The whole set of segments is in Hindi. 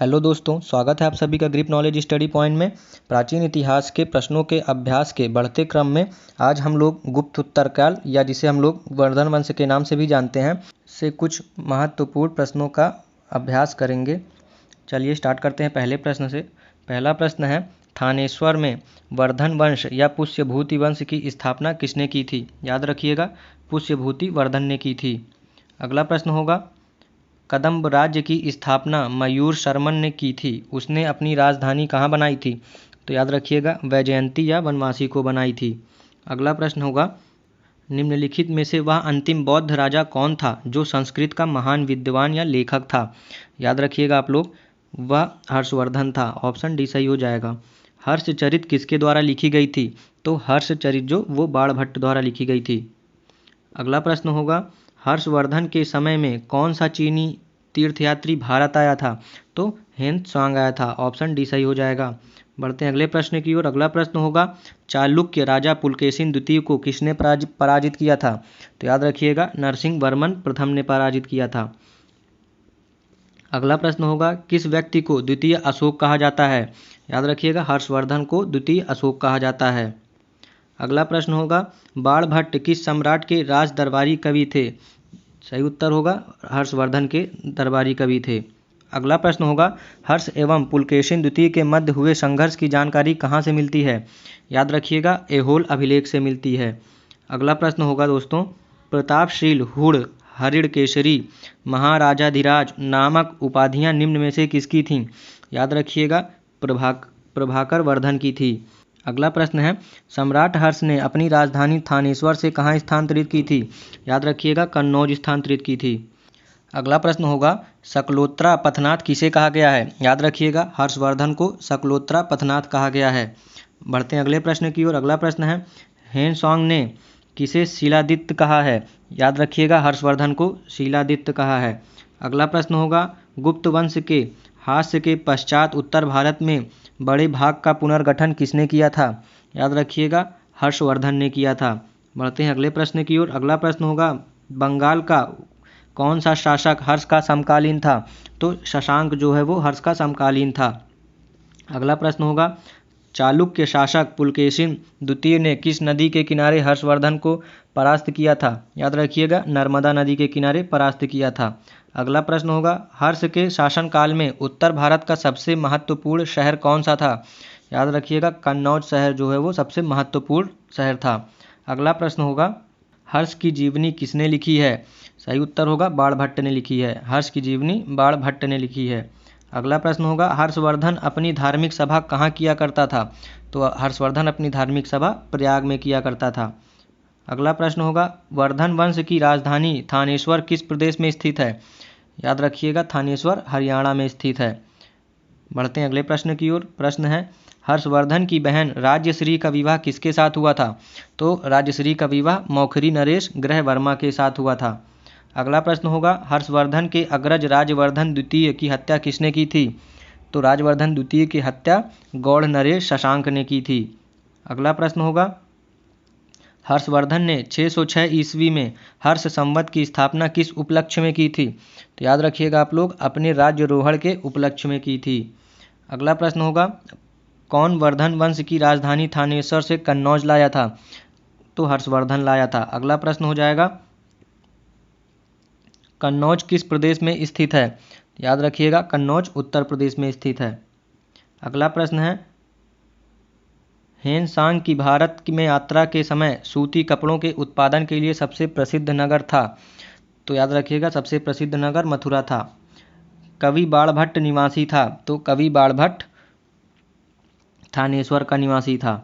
हेलो दोस्तों, स्वागत है आप सभी का ग्रिप नॉलेज स्टडी पॉइंट में। प्राचीन इतिहास के प्रश्नों के अभ्यास के बढ़ते क्रम में आज हम लोग गुप्त उत्तरकाल या जिसे हम लोग वर्धन वंश के नाम से भी जानते हैं से कुछ महत्वपूर्ण प्रश्नों का अभ्यास करेंगे। चलिए स्टार्ट करते हैं पहले प्रश्न से। पहला प्रश्न है, थानेश्वर में वर्धन वंश या पुष्यभूति वंश की स्थापना किसने की थी? याद रखिएगा, पुष्यभूति वर्धन ने की थी। अगला प्रश्न होगा, कदम्ब राज्य की स्थापना मयूर शर्मन ने की थी। उसने अपनी राजधानी कहाँ बनाई थी? तो याद रखिएगा, वैजयंती या वनवासी को बनाई थी। अगला प्रश्न होगा, निम्नलिखित में से वह अंतिम बौद्ध राजा कौन था जो संस्कृत का महान विद्वान या लेखक था? याद रखिएगा आप लोग, वह हर्षवर्धन था। ऑप्शन डी सही हो जाएगा। हर्षचरित किसके द्वारा लिखी गई थी? तो हर्षचरित जो वो बाणभट्ट द्वारा लिखी गई थी। अगला प्रश्न होगा, हर्षवर्धन के समय में कौन सा चीनी तीर्थयात्री भारत आया था? तो हेन सांग आया था। ऑप्शन डी सही हो जाएगा। बढ़ते हैं अगले प्रश्न की ओर। अगला प्रश्न होगा, चालुक्य राजा पुलकेशिन द्वितीय को किसने पराजित किया था? तो याद रखिएगा, नरसिंह वर्मन प्रथम ने पराजित किया था। अगला प्रश्न होगा, किस व्यक्ति को द्वितीय अशोक कहा जाता है? याद रखिएगा, हर्षवर्धन को द्वितीय अशोक कहा जाता है। अगला प्रश्न होगा, बाणभट्ट किस सम्राट के राज दरबारी कवि थे? सही उत्तर होगा, हर्षवर्धन के दरबारी कवि थे। अगला प्रश्न होगा, हर्ष एवं पुलकेशिन द्वितीय के मध्य हुए संघर्ष की जानकारी कहाँ से मिलती है? याद रखिएगा, ऐहोल अभिलेख से मिलती है। अगला प्रश्न होगा दोस्तों, प्रतापशील, हुड़, हरिणकेशरी, महाराजाधिराज नामक उपाधियाँ निम्न में से किसकी थीं? याद रखिएगा, प्रभाकर वर्धन की थी। अगला प्रश्न है, सम्राट हर्ष ने अपनी राजधानी थानेश्वर से कहाँ स्थानांतरित की थी? याद रखिएगा, कन्नौज स्थानांतरित की थी। अगला प्रश्न होगा, शकलोत्रा पथनाथ किसे कहा गया है? याद रखिएगा, हर्षवर्धन को शकलोत्रा पथनाथ कहा गया है। बढ़ते हैं अगले प्रश्न की ओर। अगला प्रश्न है, हेन सांग ने किसे शिलादित्य कहा है? याद रखिएगा, हर्षवर्धन को शिलादित्य कहा है। अगला प्रश्न होगा, गुप्त वंश के हास्य के पश्चात उत्तर भारत में बड़े भाग का पुनर्गठन किसने किया था? याद रखिएगा, हर्षवर्धन ने किया था। बढ़ते हैं अगले प्रश्न की ओर। अगला प्रश्न होगा, बंगाल का कौन सा शासक हर्ष का समकालीन था? तो शशांक जो है वो हर्ष का समकालीन था। अगला प्रश्न होगा, चालुक्य शासक पुलकेशिन द्वितीय ने किस नदी के किनारे हर्षवर्धन को परास्त किया था? याद रखिएगा, नर्मदा नदी के किनारे परास्त किया था। अगला प्रश्न होगा, हर्ष के शासनकाल में उत्तर भारत का सबसे महत्वपूर्ण शहर कौन सा था? याद रखिएगा, कन्नौज शहर जो है वो सबसे महत्वपूर्ण शहर था। अगला प्रश्न होगा, हर्ष की जीवनी किसने लिखी है? सही उत्तर होगा, बाणभट्ट ने लिखी है। हर्ष की जीवनी बाणभट्ट ने लिखी है। अगला प्रश्न होगा, हर्षवर्धन अपनी धार्मिक सभा कहाँ किया करता था? तो हर्षवर्धन अपनी धार्मिक सभा प्रयाग में किया करता था। अगला प्रश्न होगा, वर्धन वंश की राजधानी थानेश्वर किस प्रदेश में स्थित है? याद रखिएगा, थानेश्वर हरियाणा में स्थित है। बढ़ते हैं अगले प्रश्न की ओर। प्रश्न है, हर्षवर्धन की बहन राज्यश्री का विवाह किसके साथ हुआ था? तो राज्यश्री का विवाह मौखरी नरेश ग्रह वर्मा के साथ हुआ था। अगला प्रश्न होगा, हर्षवर्धन के अग्रज राजवर्धन द्वितीय की हत्या किसने की थी? तो राजवर्धन द्वितीय की हत्या गौड़ नरेश शशांक ने की थी। अगला प्रश्न होगा, हर्षवर्धन ने 606 ईस्वी में हर्ष संवत की स्थापना किस उपलक्ष्य में की थी? तो याद रखिएगा आप लोग, अपने राज्यरोहण के उपलक्ष्य में की थी। अगला प्रश्न होगा, कौन वर्धन वंश की राजधानी थानेश्वर से कन्नौज लाया था? तो हर्षवर्धन लाया था। अगला प्रश्न हो जाएगा, कन्नौज किस प्रदेश में स्थित है? याद रखिएगा, कन्नौज उत्तर प्रदेश में स्थित है। अगला प्रश्न है, हेन सांग की भारत में यात्रा के समय सूती कपड़ों के उत्पादन के लिए सबसे प्रसिद्ध नगर था? तो याद रखिएगा, सबसे प्रसिद्ध नगर मथुरा था। कवि बाणभट्ट निवासी था? तो कवि बाणभट्ट थानेश्वर का निवासी था।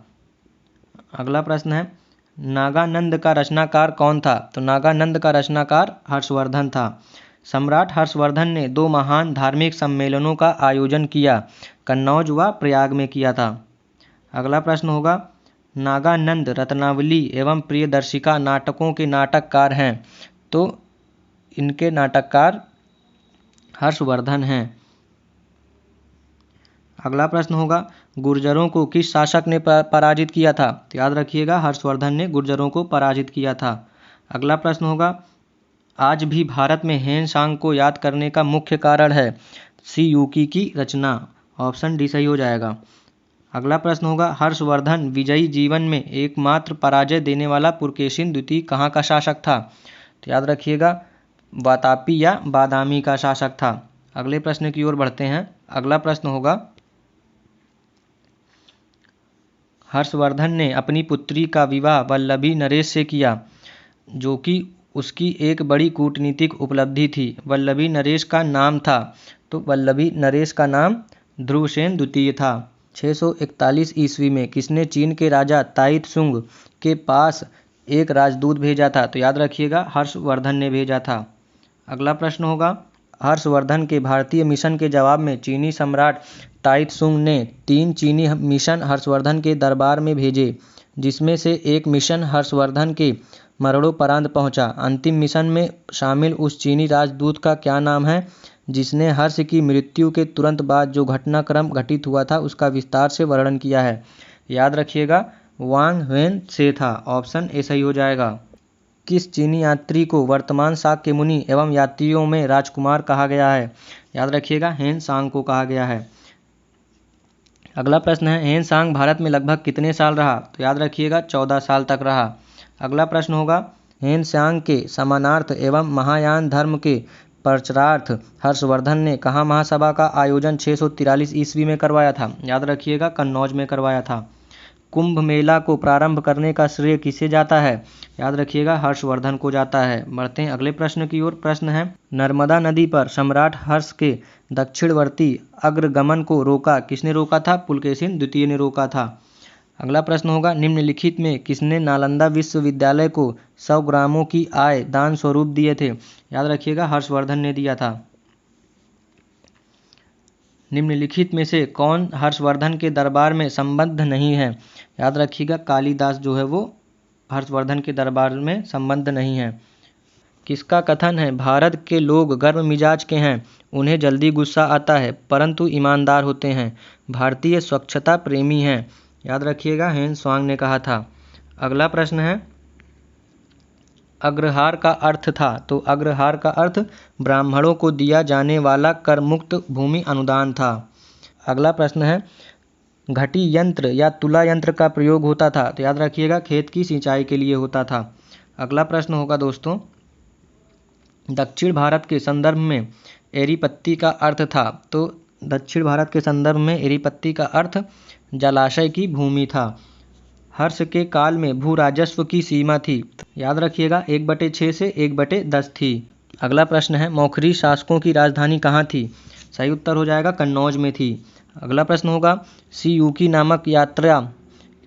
अगला प्रश्न है, नागानंद का रचनाकार कौन था? तो नागानंद का रचनाकार हर्षवर्धन था। सम्राट हर्षवर्धन ने 2 महान धार्मिक सम्मेलनों का आयोजन किया, कन्नौज व प्रयाग में किया था। अगला प्रश्न होगा, नागानंद रत्नावली एवं प्रियदर्शिका नाटकों के नाटककार हैं? तो इनके नाटककार हर्षवर्धन हैं। अगला प्रश्न होगा, गुर्जरों को किस शासक ने पराजित किया था? तो याद रखिएगा, हर्षवर्धन ने गुर्जरों को पराजित किया था। अगला प्रश्न होगा, आज भी भारत में हेन सांग को याद करने का मुख्य कारण है? सी यूकी की रचना। ऑप्शन डी सही हो जाएगा। अगला प्रश्न होगा, हर्षवर्धन विजयी जीवन में एकमात्र पराजय देने वाला पुलकेशिन द्वितीय कहाँ का शासक था? तो याद रखिएगा, वातापी या बादामी का शासक था। अगले प्रश्न की ओर बढ़ते हैं। अगला प्रश्न होगा, हर्षवर्धन ने अपनी पुत्री का विवाह वल्लभी नरेश से किया, जो कि उसकी एक बड़ी कूटनीतिक उपलब्धि थी। वल्लभी नरेश का नाम था, तो वल्लभी नरेश का नाम ध्रुवसेन द्वितीय था। 641 ईस्वी में किसने चीन के राजा ताई त्सुंग के पास एक राजदूत भेजा था? तो याद रखिएगा, हर्षवर्धन ने भेजा था। अगला प्रश्न होगा, हर्षवर्धन के भारतीय मिशन के जवाब में चीनी सम्राट ताई त्सुंग ने 3 चीनी मिशन हर्षवर्धन के दरबार में भेजे, जिसमें से एक मिशन हर्षवर्धन के मरणोपरांत पहुंचा। अंतिम मिशन में शामिल उस चीनी राजदूत का क्या नाम है, जिसने हर्ष की मृत्यु के तुरंत बाद जो घटनाक्रम घटित हुआ था उसका विस्तार से वर्णन किया है? याद रखिएगा, वांग ह्वेन से था। ऑप्शन ए सही हो जाएगा। किस चीनी यात्री को वर्तमान शाक्य मुनि एवं यात्रियों में राजकुमार कहा गया है? याद रखिएगा, हेन सांग को कहा गया है। अगला प्रश्न है, हेन सांग भारत में लगभग कितने साल रहा? तो याद रखिएगा, 14 साल तक रहा। अगला प्रश्न होगा, हेन सांग के समानार्थ एवं महायान धर्म के प्रचारार्थ हर्षवर्धन ने कहाँ महासभा का आयोजन 643 ईस्वी में करवाया था? याद रखिएगा, कन्नौज में करवाया था। कुंभ मेला को प्रारंभ करने का श्रेय किसे जाता है? याद रखिएगा, हर्षवर्धन को जाता है। बढ़ते हैं अगले प्रश्न की ओर। प्रश्न है, नर्मदा नदी पर सम्राट हर्ष के दक्षिणवर्ती अग्रगमन को रोका किसने रोका था? पुलकेशिन द्वितीय ने रोका था। अगला प्रश्न होगा, निम्नलिखित में किसने नालंदा विश्वविद्यालय को 100 ग्रामों की आय दान स्वरूप दिए थे? याद रखिएगा, हर्षवर्धन ने दिया था। निम्नलिखित में से कौन हर्षवर्धन के दरबार में संबद्ध नहीं है? याद रखिएगा, कालिदास जो है वो हर्षवर्धन के दरबार में संबद्ध नहीं है। किसका कथन है, भारत के लोग गर्म मिजाज के हैं, उन्हें जल्दी गुस्सा आता है, परंतु ईमानदार होते हैं, भारतीय स्वच्छता प्रेमी हैं? याद रखिएगा, हेन सांग ने कहा था। अगला प्रश्न है, अग्रहार का अर्थ था? तो अग्रहार का अर्थ ब्राह्मणों को दिया जाने वाला कर मुक्त भूमि अनुदान था। अगला प्रश्न है, घटी यंत्र या तुला यंत्र का प्रयोग होता था? तो याद रखिएगा, खेत की सिंचाई के लिए होता था। अगला प्रश्न होगा दोस्तों, दक्षिण भारत के संदर्भ में एरीपत्ती का अर्थ था? तो दक्षिण भारत के संदर्भ में एरीपत्ती का अर्थ जलाशय की भूमि था। हर्ष के काल में भू राजस्व की सीमा थी? याद रखिएगा, 1/6 से 1/10 थी। अगला प्रश्न है, मौखरी शासकों की राजधानी कहाँ थी? सही उत्तर हो जाएगा, कन्नौज में थी। अगला प्रश्न होगा, सी यूकी नामक यात्रा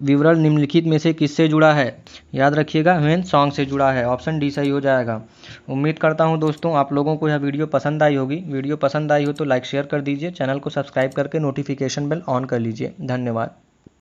विवरण निम्नलिखित में से किससे जुड़ा है? याद रखिएगा, ह्वेन सांग से जुड़ा है। ऑप्शन डी सही हो जाएगा। उम्मीद करता हूं दोस्तों आप लोगों को यह वीडियो पसंद आई होगी। वीडियो पसंद आई हो तो लाइक शेयर कर दीजिए, चैनल को सब्सक्राइब करके नोटिफिकेशन बेल ऑन कर लीजिए। धन्यवाद।